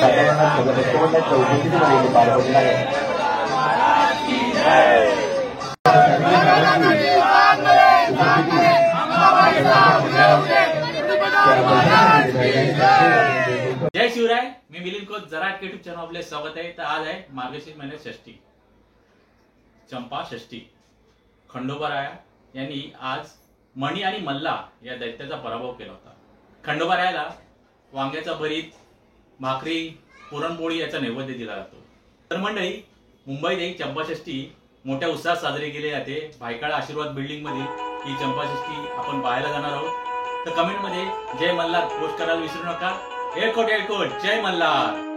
जय शिवराय, मी Milind Khot जराट YouTube channel आपले स्वागत आहे। तर आज आहे मार्गशीर्ष महिन्यात षष्ठी, चंपा षष्ठी। खंडोबाराया यांनी आज मणी आणि मल्ला या दैत्याचा पराभव केला होता। खंडोबारायाला वांग्याचा भरीत, भाकरी, पुरणपोळी याचा नैवेद्य दिला जातो। तर मंडळी, मुंबईत ही चंपाषष्ठी मोठ्या उत्साहात साजरी केली जाते। भायखळा आशीर्वाद बिल्डिंग मधील ही चंपाषष्ठी आपण पाहायला जाणार आहोत। तर कमेंट मध्ये जय मल्हार पोस्ट करायला विसरू नका। एलकोट जय मल्हार।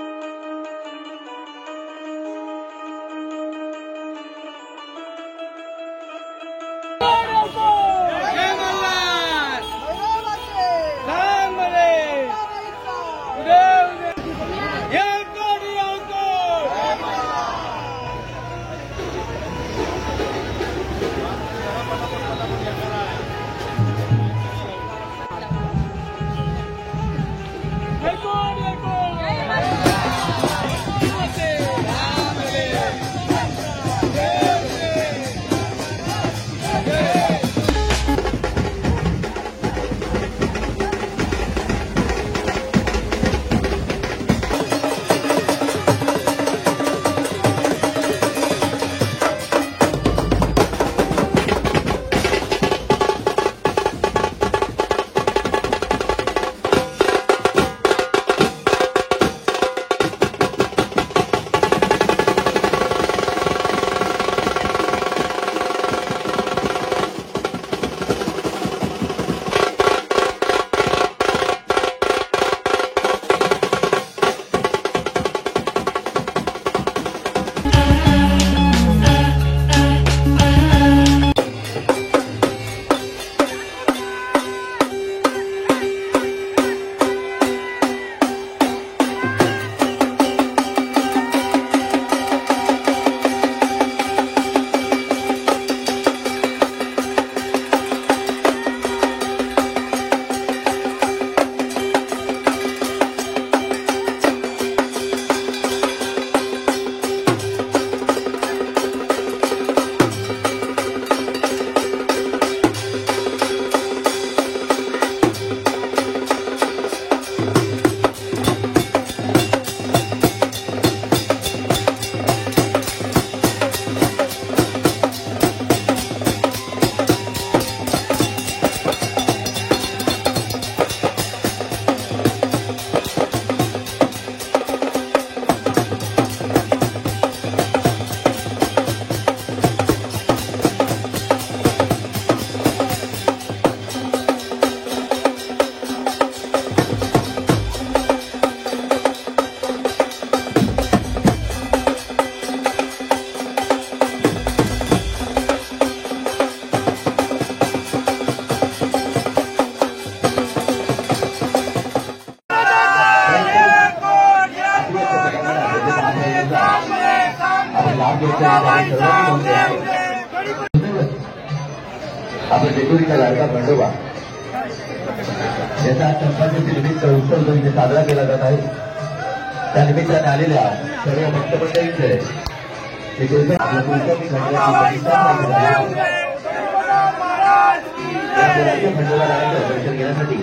आपल्या जेजुरीचा लाडका खंडोबा याचा चंपाषष्ठी निमित्त उत्सव इथे साजरा केला जात आहे। त्या निमित्ताने आलेल्या सर्व भक्तमंडळींचे खंडोबा दर्शन घेण्यासाठी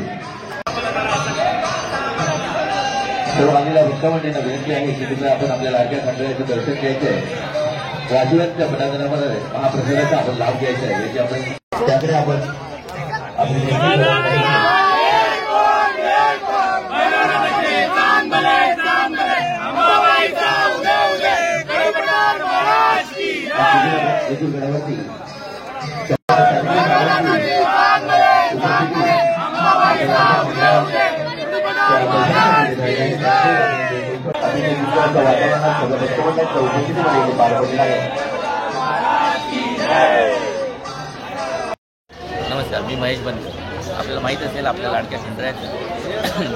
सर्व आलेल्या भक्तमंडळींना विनंती आहे की तिथे आपण आपल्या लाडक्या खंडोबाचं दर्शन घ्यायचं आहे। राजूरांच्या पटांगणामध्ये महाप्रसादाचा आपण लाभ घ्यायचा आहे। याची आपण त्याकडे आपण गणपती नमस्कार, मी महेश बनकर। आपल्याला माहीत असेल आपल्या लाडक्या खंडोबाच्या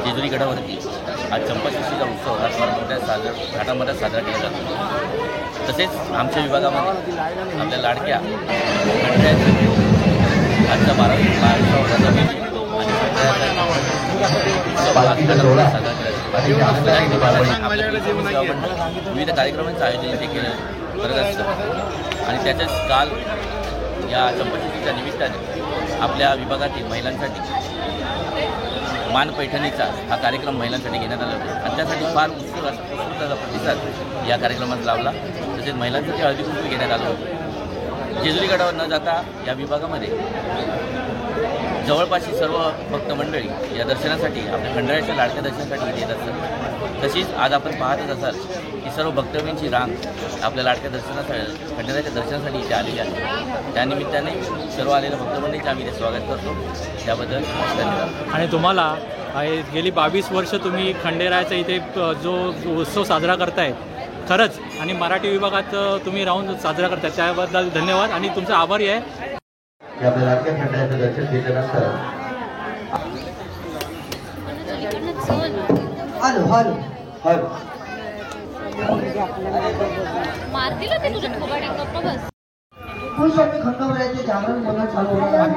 जेजुरी गडावरती आज चंपाषष्ठीचा उत्सव हा फार मोठ्या घाटामध्ये साजरा केला जातो। तसेच आमच्या विभागामध्ये आपल्या लाडक्या खंडोबाच्या आजचा 12वा वर्षाचा आणि खंडोबाचा साजरा केला जातो। अतिशय आनंदाने विविध कार्यक्रमांचं आयोजन इथे करत असतं आणि त्याच्याच काल या चंपाषष्ठीच्या निमित्ताने आपल्या विभागातील महिलांसाठी मान पैठणीचा हा कार्यक्रम महिलांसाठी घेण्यात आला होता आणि त्यासाठी फार उत्स्फूर्त असा प्रतिसाद या कार्यक्रमात लावला. तसेच महिलांसाठी हळदी कुंकू घेण्यात आलं होतं. जेजुरी गडावर न जाता या विभागामध्ये जवळपासची सर्व भक्त मंडळी या दर्शनासाठी आपल्या खंडाळ्याच्या लाडक्या दर्शनासाठी येत असतात. तशीच आज आपण पाहतच असाल की सर्व भक्तजनांची रांग आपल्या लाडक्या दर्शनासाठी खंडाळ्याच्या दर्शनासाठी इथे आलेली आहे. त्यानिमित्ताने सर्व आलेल्या भक्तमंडळींचे आम्ही इथे स्वागत करतो. त्याबद्दल धन्यवाद. आणि तुम्हाला गेली 22 वर्ष तुम्ही खंडेरायाचा इथे जो उत्सव साजरा करताय खरंच आणि मराठी विभागात तुम्ही राहून साजरा करताय त्याबद्दल धन्यवाद आणि तुमचा आभारी आहे. आपल्या लाडक्या खंडाळ्याचं दर्शन घेतल्यानंतर हॅलो हॅलो हॅलो मारतील ते तुझ्या फुगाडी गप्प बस. खुश आम्ही खंडोबाचे जागरण म्हणून चालू होणार.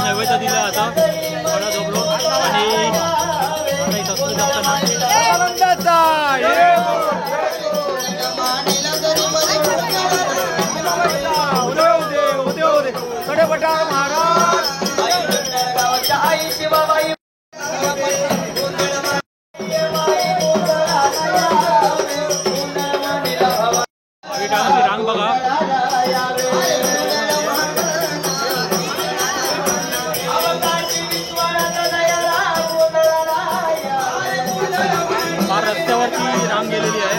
नैवेद्य दिला आता मला झोपलो आणि रांग बघा. रस्त्यावरती रांग गेलेली आहे.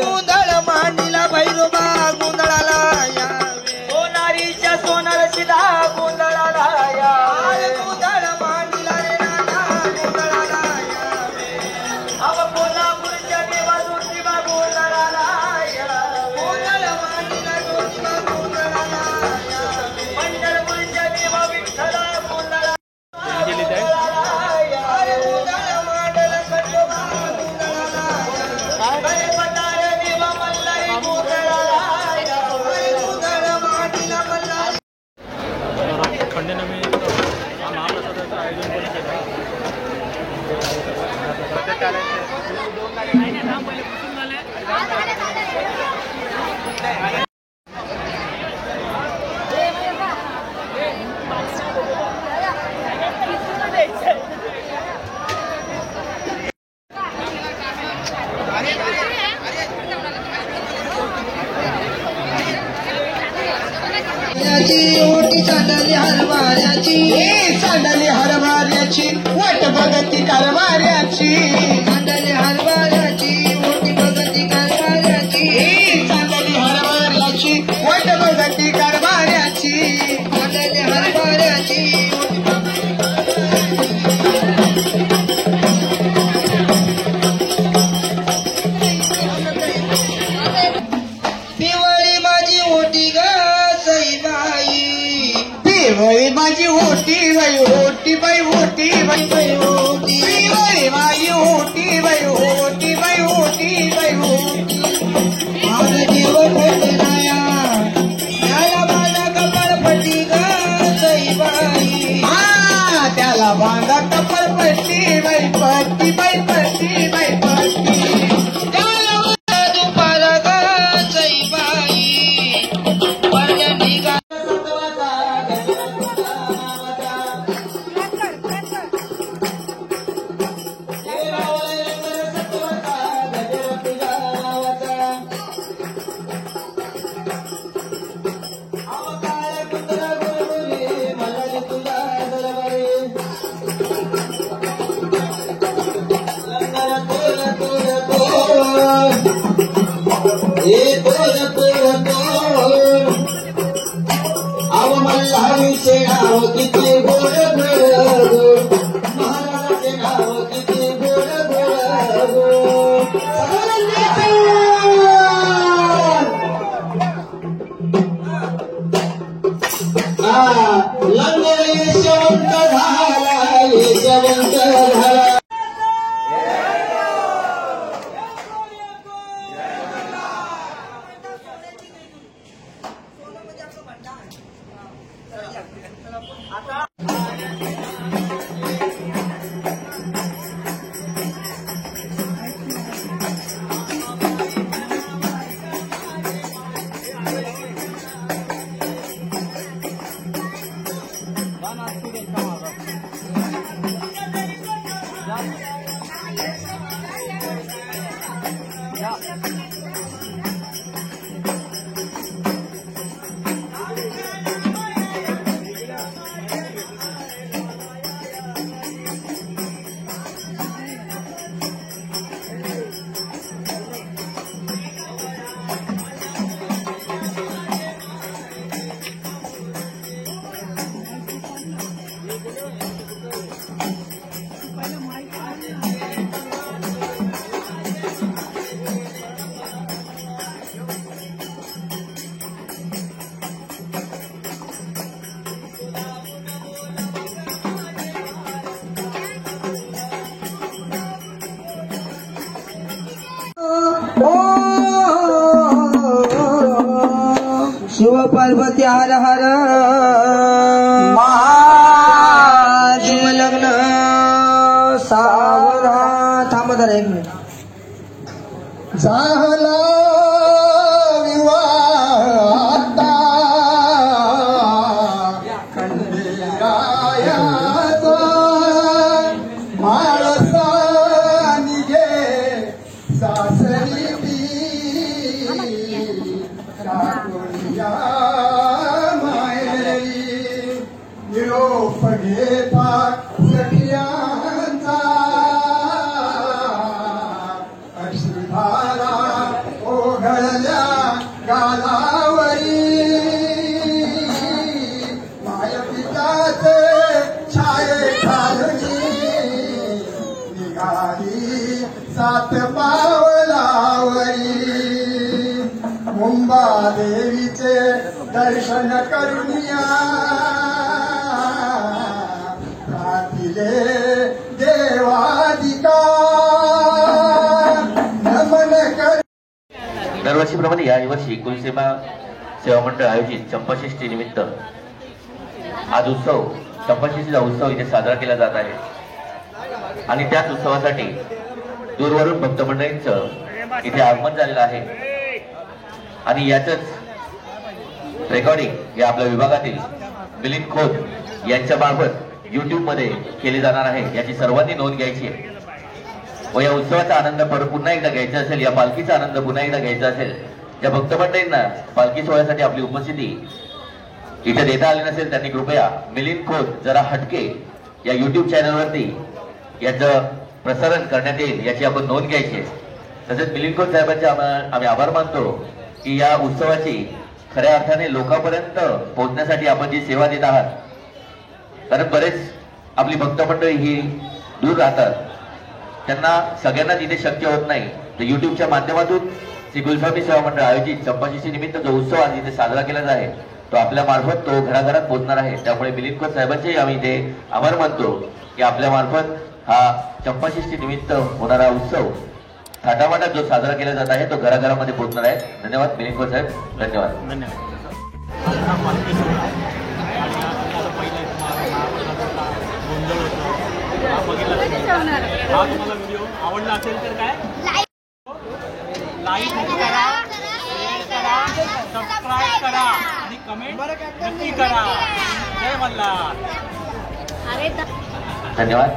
गोंधळ मांडीला भैरोबा गोंधळाला सोनारीच्या सोनार शिला गोंधळाला गोंधळ मांडीला रे नाना गोंधळाला अव कोल्हापूरच्या देवा ज्योतिबा गोंधळाला गोंधळ मांडीला ज्योतिबा गोंधळाला पंढरपूरच्या देवा विठ्ठला गोंधळाला गेलेली आहे. खंडेनवी महाप्रसादाचं आयोजन पण केलं आहे. ओटी चांदली हरभाऱ्याची वाट बघती कारभाऱ्याची चांदली हरभाऱ्याची ओटी बघती कारभाऱ्याची चांदली हरभाऱ्याची वाट बघती कारभाऱ्याची चांदली हरभाऱ्याची पिवळी माझी ओटी ग सईबाई पिवळी माझी ओटी बाई ओटी बाई ओटी बाई बाई ओटी पिवळी माझी ओटी बाई ओटी बाई ओटी बाई ओटी माझा देव खंडेराया त्याला बांधा कपाळपट्टी ग सईबाई त्याला बांधा कपाळपट्टी बाई पट्टी बाई पट्टी बाई पट्टी शिव पार्वती हर हर महादेव लग्न सावधान. थांबा जरा 1 मिनिट. झाला विवाह खंडेरायाचा माळसा निघे सासरी मायरी निरोप घेता सखियांचा अश्रुधारा ओघळल्या गालावरी माय पिताचे छाये घालून निघाली 7 पावलावरी मुंबा देवीचे दर्शन करुनिया रातिले देवाधिकार नमन कर. दरवर्षीप्रमाणे यावर्षी कुलसेवा सेवा मंडळ आयोजित चंपाषष्ठी निमित्त आज उत्सव चंपाषष्ठीचा उत्सव इथे साजरा केला जात आहे आणि त्याच उत्सवासाठी दूरवरून भक्त मंडळींचं इथे आगमन झालेलं आहे आणि याचंच रेकॉर्डिंग हे आपल्या विभागातील मिलिंद खोत यांच्या मार्फत YouTube मध्ये केले जाणार आहे. याची सर्वांनी नोंद घ्यायची आहे व या उत्सवाचा आनंद पुन्हा एकदा घ्यायचा असेल, या पालखीचा आनंद पुन्हा एकदा घ्यायचा असेल, ज्या भक्त मंडळींना पालखी सोहळ्यासाठी आपली उपस्थिती इथे देता आली नसेल त्यांनी कृपया मिलिंद खोत जरा हटके या YouTube चॅनलवरती याचं प्रसारण करण्यात येईल याची आपण नोंद घ्यायची आहे. तसेच मिलिंद खोत साहेबांचे आम्ही आभार मानतो की या उत्सवाची खऱ्या अर्थाने लोकांपर्यंत पोहोचण्यासाठी आपण जी सेवा देत आहात. कारण बरेच आपली भक्त मंडळी ही दूर राहतात, त्यांना सगळ्यांना तिथे शक्य होत नाही. तर YouTubeच्या माध्यमातून श्री कुलस्वामी सेवा मंडळ आयोजित चंपाषष्ठी निमित्त जो उत्सव आज इथे साजरा केला आहे तो आपल्या मार्फत तो घराघरात पोहोचणार आहे. त्यामुळे मिलिंद खोत साहेबांचे आम्ही इथे आभार मानतो की आपल्या मार्फत हा चंपाषष्ठी निमित्त होणारा उत्सव थाटामाटात जो साजरा केला जात आहे तो घराघरामध्ये पोहोचणार आहे. धन्यवाद मिलिंद खोत साहेब. धन्यवाद. हा तुम्हाला व्हिडिओ आवडला असेल तर काय लाईक करा, शेअर करा, सबस्क्राईब करा आणि कमेंट नक्की करा. जय मल्हार. धन्यवाद.